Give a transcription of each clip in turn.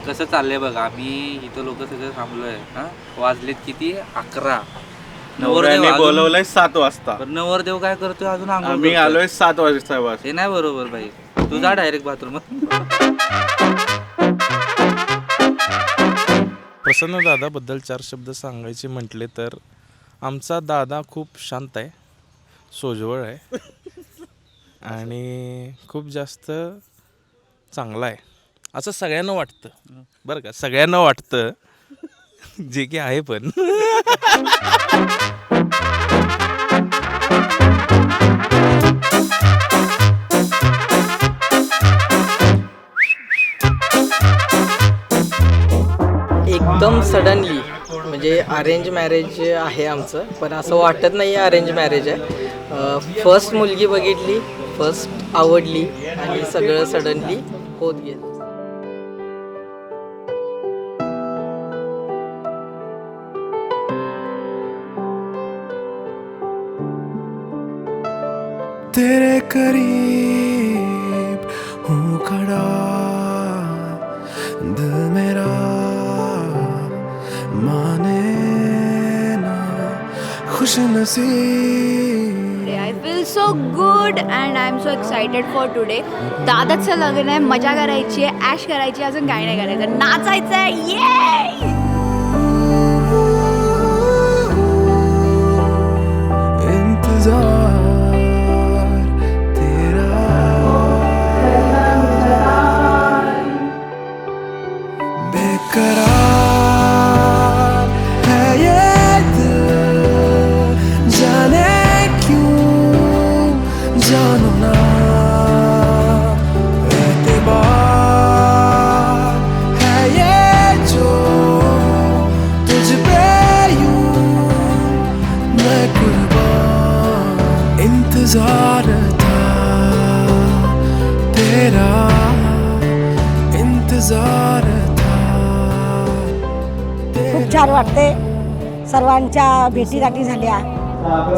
कसं चाललंय बघा. आम्ही इथं लोक सगळं थांबलोय. वाजलेत किती 11. नवऱ्याने बोलवलंय 7 वाजता. नवरदेव काय करतोय अजून आंघोळ आम्ही करतोय. आलोय 7 वाजता. हे नाही बरोबर भाई. तू जा डायरेक्ट बाथरूम. प्रसन्न दादाबद्दल 4 शब्द सांगायचे म्हटले तर आमचा दादा खूप शांत आहे, सोज्वळ आहे आणि खूप जास्त चांगला आहे असं सगळ्यांना वाटतं. बरं का, सगळ्यांना वाटतं जे की आहे पण. एकदम सडनली म्हणजे अरेंज मॅरेज आहे आमचं, पण असं वाटत नाही आहे अरेंज मॅरेज आहे. फर्स्ट मुलगी बघितली, फर्स्ट आवडली आणि सगळं सडनली होत गेलं. तेरे करीब हूँ खड़ा, दिल मेरा माने ना, खुश नसीब. I feel so good and I am so excited for today. दादाचं लग्न आहे, मजा करायची आहे, ॲश करायची, अजून काही नाही करायचं, नाचायचं आहे. ये इंतजार तेरा बेकरार है ये दिल, जाने क्यों जानो ना, एतबार है ये जो तुझ पे यूं मैं कुर्बान. इंतजार था तेरा, इंतजार था खूप छान वाटते. सर्वांच्या भेटीगाठी झाल्या,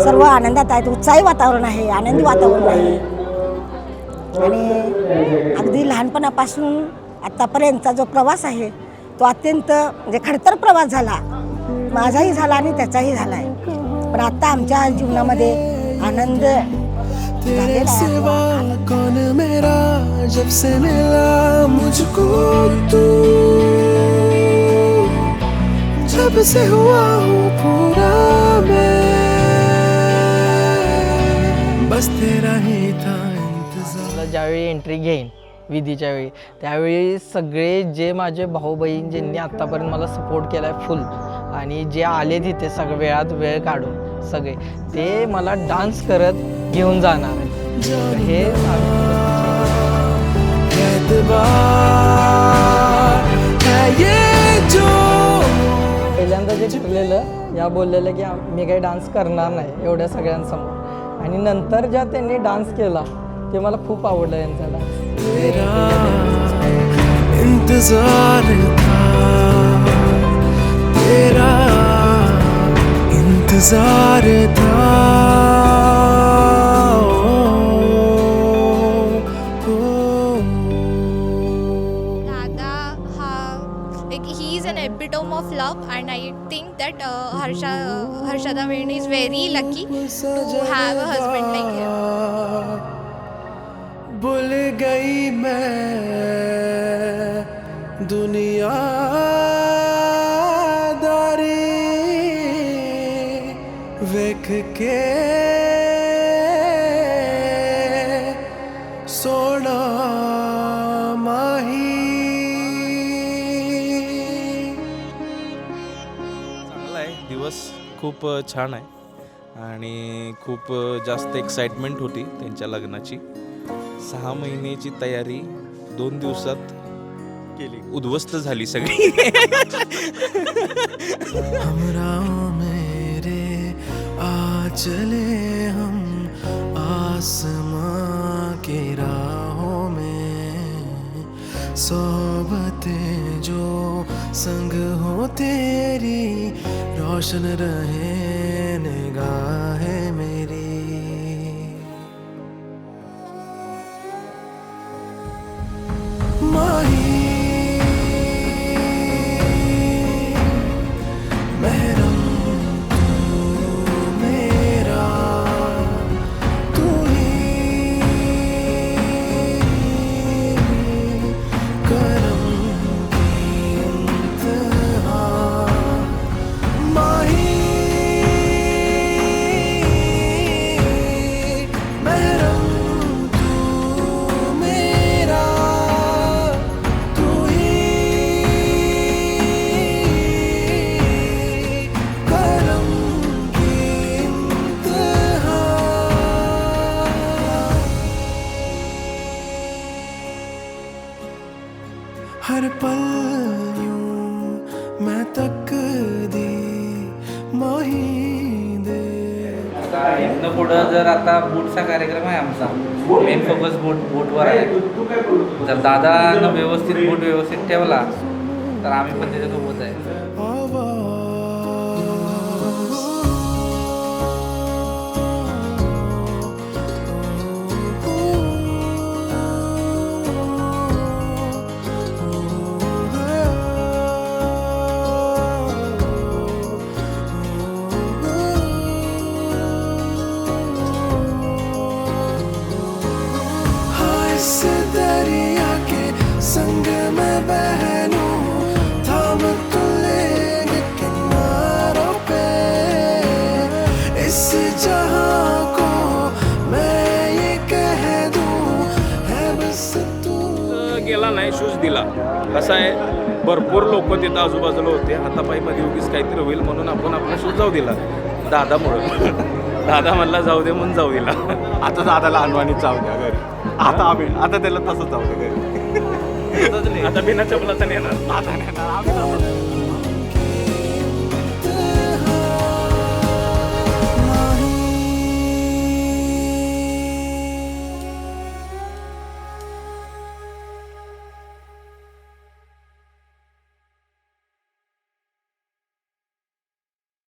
सर्व आनंदात आहेत. उत्साही वातावरण आहे, आनंदी वातावरण आहे आणि अगदी लहानपणापासून आत्तापर्यंतचा जो प्रवास आहे तो अत्यंत म्हणजे खडतर प्रवास झाला. माझाही झाला आणि त्याचाही झाला आहे, पण आत्ता आमच्या जीवनामध्ये आनंद तेरे सिवा कौन मेरा, जब से मिला मुझको तू, जब से हुआ हूँ पूरा मैं, बस तेरा ही था इंतजार. मला ज्यावेळी एंट्री घेईन विधीच्या वेळी, त्यावेळी सगळे जे माझे भाऊ बहीण ज्यांनी आत्तापर्यंत मला सपोर्ट केला आहे फुल, आणि जे आले तिथे सगळं वेळात वेळ काढून सगळे, ते मला डान्स करत घेऊन जाणार आहे. हे पहिल्यांदा जे ठरलेलं या बोललेलं की मी काही डान्स करणार नाही एवढ्या सगळ्यांसमोर, आणि नंतर ज्या त्यांनी डान्स केला ते मला खूप आवडलं यांचा डान्स. इंतजार था तेरा, इंतजार था. दादा हा like he is an epitome of love and I think that Harshada Vain is very lucky to have a husband like him. भूल गई मैं दुनियादारी, वेख के सोना माही. चांगला आहे दिवस, खूप छान आहे आणि खूप जास्त एक्साइटमेंट होती त्यांच्या लग्नाची. 6 महिन्याची तयारी 2 दिवसात केली, उद्ध्वस्त झाली सगळी. हमरा मेरे आ चले हम आसमां की राहों में, सोबतें जो संग हो तेरी, रोशन रहे निगाहें मेरी. माही यूं मैं तकदी माही दे. आता इथनं पुढं जर आता बूटचा कार्यक्रम आहे आमचा, मेन फोकस बूटवर आहे. जर दादानं व्यवस्थित बूट व्यवस्थित ठेवला तर आम्ही पण त्याच्यासोबत आहे. इस दरिया के संग में बह लूं, थाम तो लेंगे किनारों पे इस जहां को मैं ये कह दूं है बस तू. गेला नाही, शूज दिला. कसं आहे, भरपूर लोक तिथं आजूबाजूला होते. हातापायीमध्ये उगीच काहीतरी होईल म्हणून आपण आपला शूज जाऊ दिला दादामुळं. दादा म्हणला जाऊ दे म्हणून जाऊ दिला. आता दादाला अनवाणी जाऊ द्या घरी. आता त्याला तसं जाऊ द्या घरी. आता बिना चपलाचा नेणार. आता नेणार आम्ही.